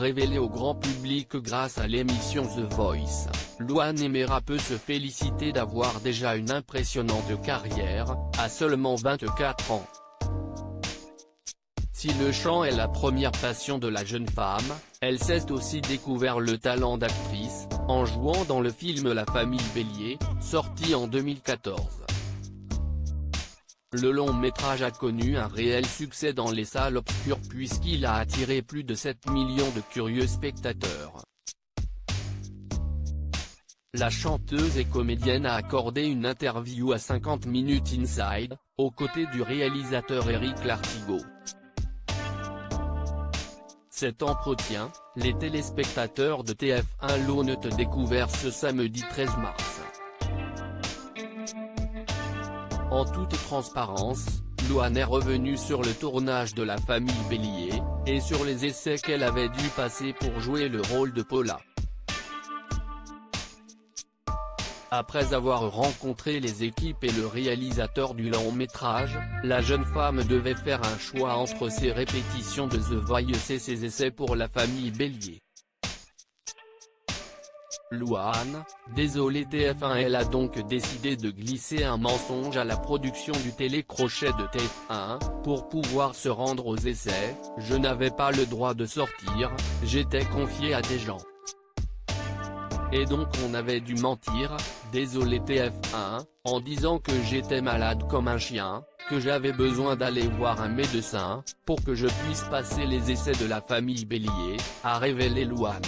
révélée au grand public grâce à l'émission The Voice, Louane Aimera peut se féliciter d'avoir déjà une impressionnante carrière, à seulement 24 ans. Si le chant est la première passion de la jeune femme, elle s'est aussi découvert le talent d'actrice, en jouant dans le film La Famille Bélier, sorti en 2014. Le long métrage a connu un réel succès dans les salles obscures puisqu'il a attiré plus de 7 millions de curieux spectateurs. La chanteuse et comédienne a accordé une interview à 50 Minutes Inside, aux côtés du réalisateur Éric Lartigot. Cet entretien, les téléspectateurs de TF1 l'ont découvert ce samedi 13 mars. En toute transparence, Louane est revenue sur le tournage de La Famille Bélier, et sur les essais qu'elle avait dû passer pour jouer le rôle de Paula. Après avoir rencontré les équipes et le réalisateur du long métrage, la jeune femme devait faire un choix entre ses répétitions de The Voice et ses essais pour La Famille Bélier. Louane, désolée TF1. Elle a donc décidé de glisser un mensonge à la production du télécrochet de TF1, pour pouvoir se rendre aux essais. Je n'avais pas le droit de sortir, j'étais confiée à des gens. Et donc on avait dû mentir, désolé TF1, en disant que j'étais malade comme un chien, que j'avais besoin d'aller voir un médecin, pour que je puisse passer les essais de La Famille Bélier, a révélé Louane.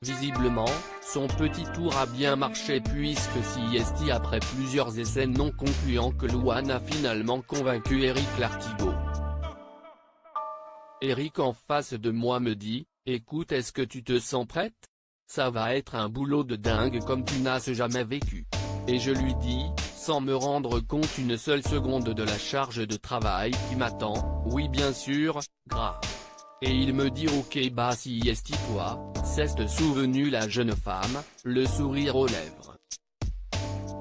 Visiblement, son petit tour a bien marché puisque c'est après plusieurs essais non concluants que Louane a finalement convaincu Éric Lartigot. Éric en face de moi me dit, écoute, est-ce que tu te sens prête? Ça va être un boulot de dingue comme tu n'as jamais vécu. Et je lui dis, sans me rendre compte une seule seconde de la charge de travail qui m'attend, oui bien sûr, grave. Et il me dit ok bah si toi, s'est souvenu la jeune femme, le sourire aux lèvres.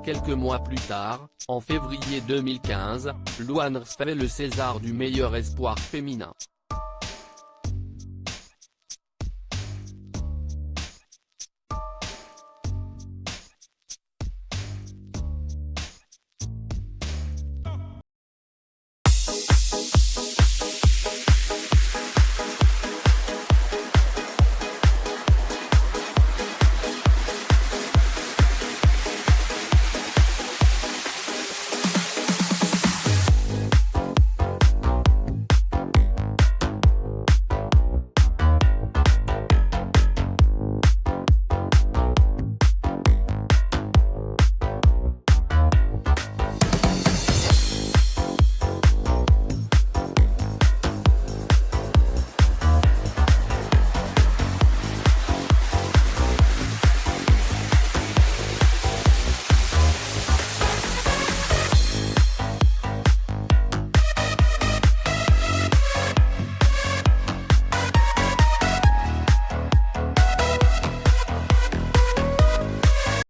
Quelques mois plus tard, en février 2015, Louane fait le César du meilleur espoir féminin.